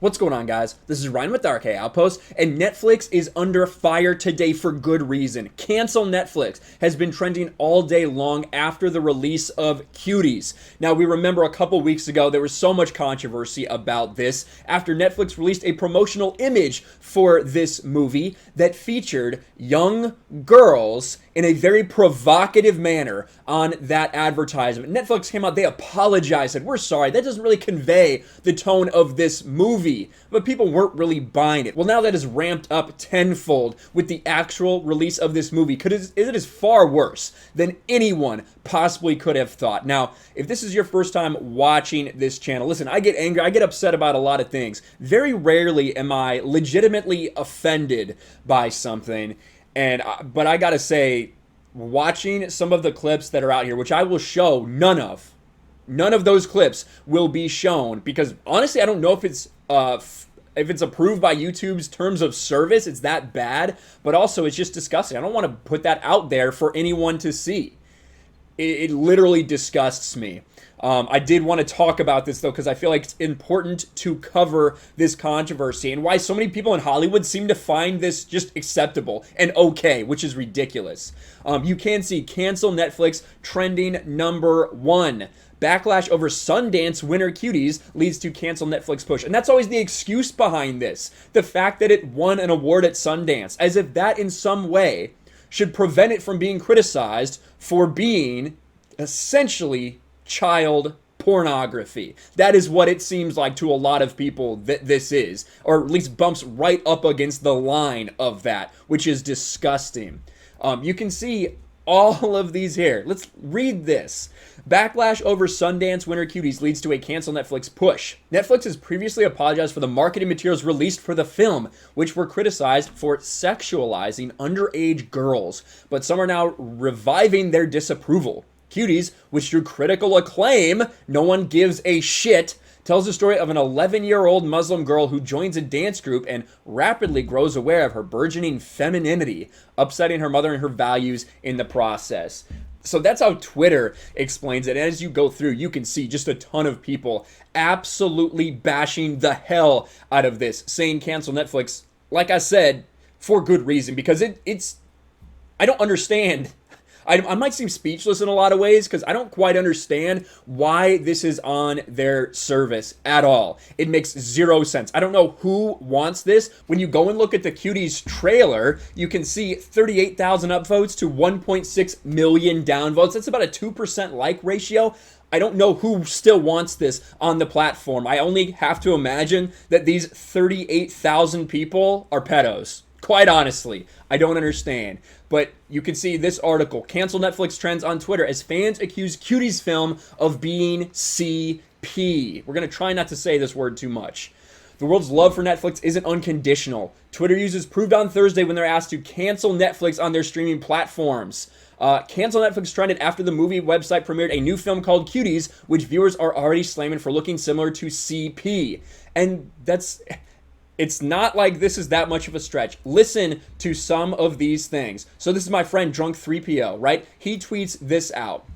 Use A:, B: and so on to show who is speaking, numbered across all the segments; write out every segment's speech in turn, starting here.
A: What's going on, guys? This is Ryan with RK Outpost, and Netflix is under fire today for good reason. Cancel Netflix has been trending all day long after the release of Cuties. Now, we remember a couple weeks ago there was so much controversy about this after Netflix released a promotional image for this movie that featured young girls in a very provocative manner on that advertisement. Netflix came out, they apologized, said, "We're sorry, that doesn't really convey the tone of this movie," but people weren't really buying it. Well, now that is ramped up tenfold with the actual release of this movie, because it is far worse than anyone possibly could have thought. Now, if this is your first time watching this channel, listen, I get angry, I get upset about a lot of things. Very rarely am I legitimately offended by something. But I gotta say, watching some of the clips that are out here, which I will show none of those clips will be shown, because honestly, I don't know if it's approved by YouTube's terms of service. It's that bad, but also it's just disgusting. I don't want to put that out there for anyone to see. It literally disgusts me. I did want to talk about this, though, because I feel like it's important to cover this controversy and why so many people in Hollywood seem to find this just acceptable and okay, which is ridiculous. You can see cancel Netflix trending #1. Backlash over Sundance winner Cuties leads to cancel Netflix push. And that's always the excuse behind this. The fact that it won an award at Sundance, as if that in some way should prevent it from being criticized for being essentially child pornography. That is what it seems like to a lot of people that this is, or at least bumps right up against the line of that, which is disgusting. You can see all of these here. Let's read this. Backlash over Sundance winner Cuties leads to a cancel Netflix push. Netflix has previously apologized for the marketing materials released for the film, which were criticized for sexualizing underage girls, but some are now reviving their disapproval. Cuties, which drew critical acclaim, no one gives a shit, tells the story of an 11-year-old Muslim girl who joins a dance group and rapidly grows aware of her burgeoning femininity, upsetting her mother and her values in the process. So that's how Twitter explains it. And as you go through, you can see just a ton of people absolutely bashing the hell out of this, saying cancel Netflix, like I said, for good reason, because it's I don't understand. I might seem speechless in a lot of ways because I don't quite understand why this is on their service at all. It makes zero sense. I don't know who wants this. When you go and look at the Cuties trailer, you can see 38,000 upvotes to 1.6 million downvotes. That's about a 2% like ratio. I don't know who still wants this on the platform. I only have to imagine that these 38,000 people are pedos. Quite honestly, I don't understand. But you can see this article, cancel Netflix trends on Twitter as fans accuse Cuties film of being CP. We're going to try not to say this word too much. The world's love for Netflix isn't unconditional. Twitter users proved on Thursday when they're asked to cancel Netflix on their streaming platforms. Cancel Netflix trended after the movie website premiered a new film called Cuties, which viewers are already slamming for looking similar to CP. And it's not like this is that much of a stretch. Listen to some of these things. So this is my friend Drunk 3PO, right? He tweets this out.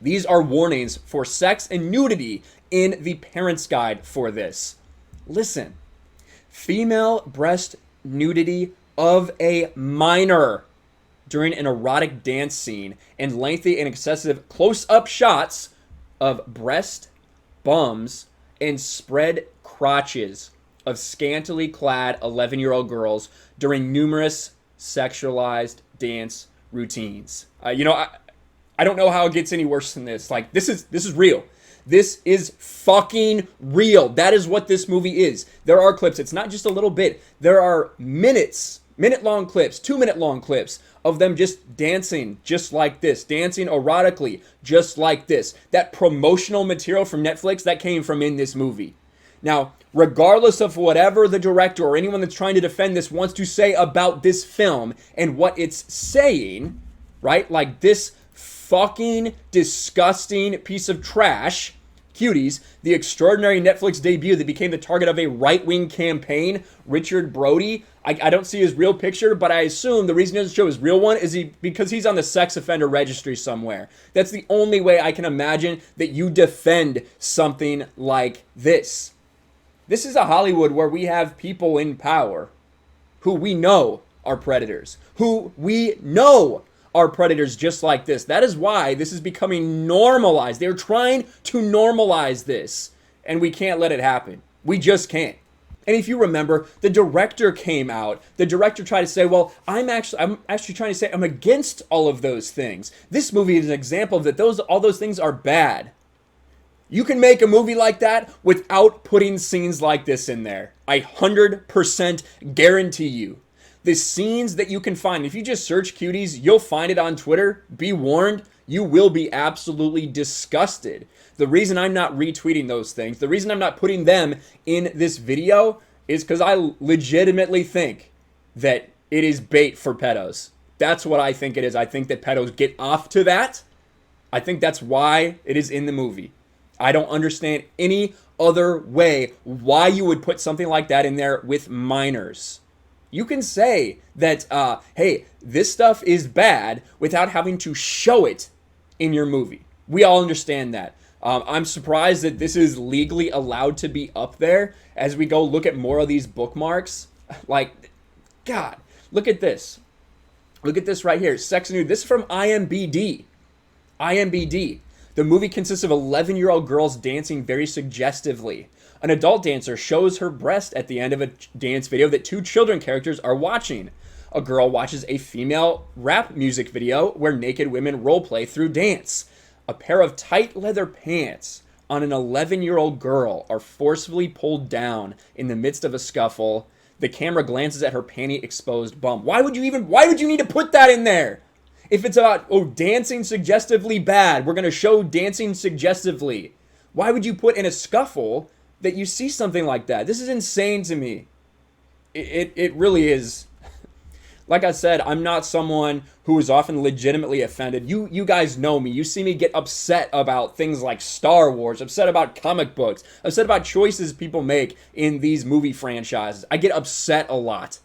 A: These are warnings for sex and nudity in the parent's guide for this. Listen. Female breast nudity of a minor during an erotic dance scene and lengthy and excessive close-up shots of breast, bums, and spread crotches of scantily clad 11-year-old girls during numerous sexualized dance routines. I don't know how it gets any worse than this. Like, this is real. This is fucking real. That is what this movie is. There are clips. It's not just a little bit. There are minute-long clips, 2-minute-long clips of them just dancing just like this, dancing erotically just like this. That promotional material from Netflix, that came from in this movie. Now, regardless of whatever the director or anyone that's trying to defend this wants to say about this film and what it's saying, right? Like this fucking disgusting piece of trash, Cuties, the extraordinary Netflix debut that became the target of a right-wing campaign, Richard Brody. I don't see his real picture, but I assume the reason he doesn't show his real one is because he's on the sex offender registry somewhere. That's the only way I can imagine that you defend something like this. This is a Hollywood where we have people in power who we know are predators, who we know are predators just like this. That is why this is becoming normalized. They're trying to normalize this, and we can't let it happen. We just can't. And if you remember, the director came out. The director tried to say, well, I'm actually trying to say I'm against all of those things. This movie is an example of that all those things are bad. You can make a movie like that without putting scenes like this in there. I 100% guarantee you. The scenes that you can find, if you just search Cuties, you'll find it on Twitter. Be warned, you will be absolutely disgusted. The reason I'm not retweeting those things, the reason I'm not putting them in this video is because I legitimately think that it is bait for pedos. That's what I think it is. I think that pedos get off to that. I think that's why it is in the movie. I don't understand any other way why you would put something like that in there with minors. You can say that, hey, this stuff is bad without having to show it in your movie. We all understand that. I'm surprised that this is legally allowed to be up there as we go look at more of these bookmarks. Like, God, look at this. Look at this right here. Sex and Nude. This is from IMBD. IMBD. The movie consists of 11-year-old girls dancing very suggestively. An adult dancer shows her breast at the end of a dance video that 2 children characters are watching. A girl watches a female rap music video where naked women roleplay through dance. A pair of tight leather pants on an 11-year-old girl are forcefully pulled down in the midst of a scuffle. The camera glances at her panty-exposed bum. Why would you need to put that in there? If it's about, dancing suggestively bad, we're going to show dancing suggestively. Why would you put in a scuffle that you see something like that? This is insane to me. It really is. Like I said, I'm not someone who is often legitimately offended. You guys know me. You see me get upset about things like Star Wars, upset about comic books, upset about choices people make in these movie franchises. I get upset a lot.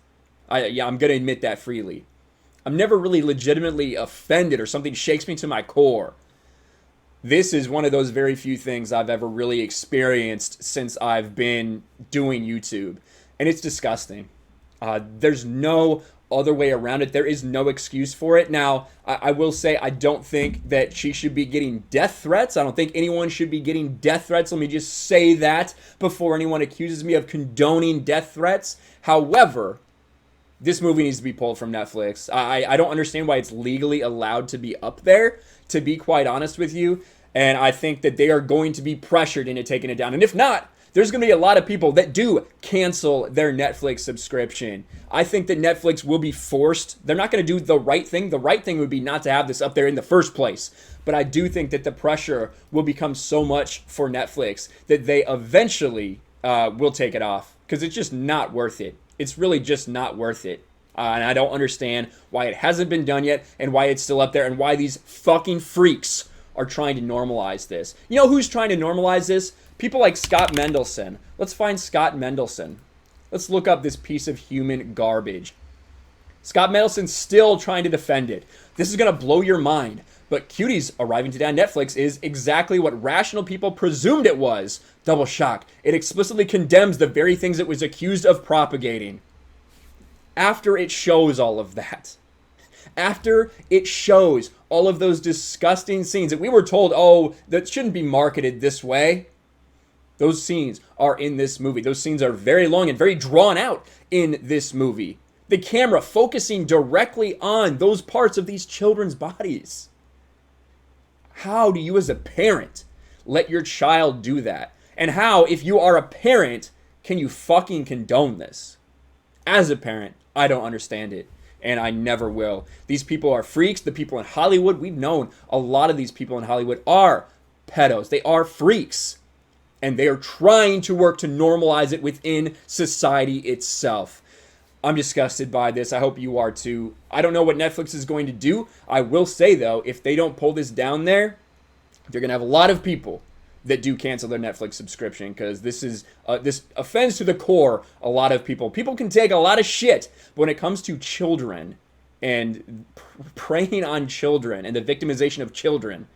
A: I'm going to admit that freely. I'm never really legitimately offended or something shakes me to my core. This is one of those very few things I've ever really experienced since I've been doing YouTube. And it's disgusting. There's no other way around it. There is no excuse for it. Now, I will say I don't think that she should be getting death threats. I don't think anyone should be getting death threats. Let me just say that before anyone accuses me of condoning death threats. However, this movie needs to be pulled from Netflix. I don't understand why it's legally allowed to be up there, to be quite honest with you. And I think that they are going to be pressured into taking it down. And if not, there's going to be a lot of people that do cancel their Netflix subscription. I think that Netflix will be forced. They're not going to do the right thing. The right thing would be not to have this up there in the first place. But I do think that the pressure will become so much for Netflix that they eventually will take it off. Because it's just not worth it. It's really just not worth it. And I don't understand why it hasn't been done yet and why it's still up there and why these fucking freaks are trying to normalize this. You know who's trying to normalize this? People like Scott Mendelson. Let's find Scott Mendelson. Let's look up this piece of human garbage. Scott Mendelson's still trying to defend it. This is going to blow your mind. But Cuties arriving today on Netflix is exactly what rational people presumed it was. Double shock. It explicitly condemns the very things it was accused of propagating. After it shows all of that. After it shows all of those disgusting scenes that we were told, that shouldn't be marketed this way. Those scenes are in this movie. Those scenes are very long and very drawn out in this movie. The camera focusing directly on those parts of these children's bodies. How do you as a parent let your child do that? And how, if you are a parent, can you fucking condone this? As a parent, I don't understand it. And I never will. These people are freaks. The people in Hollywood, we've known a lot of these people in Hollywood are pedos. They are freaks. And they are trying to work to normalize it within society itself. I'm disgusted by this. I hope you are too. I don't know what Netflix is going to do. I will say, though, if they don't pull this down there, they're going to have a lot of people that do cancel their Netflix subscription because this offends to the core a lot of people. People can take a lot of shit, but when it comes to children and preying on children and the victimization of children,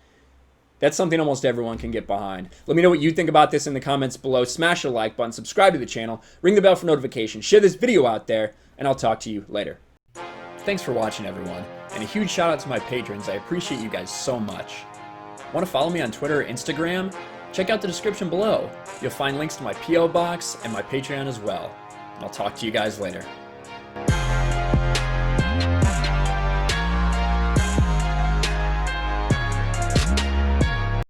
A: That's something almost everyone can get behind. Let me know what you think about this in the comments below. Smash the like button, subscribe to the channel, ring the bell for notifications, share this video out there, and I'll talk to you later. Thanks for watching, everyone, and a huge shout out to my patrons. I appreciate you guys so much. Want to follow me on Twitter or Instagram? Check out the description below. You'll find links to my P.O. box and my Patreon as well. And I'll talk to you guys later.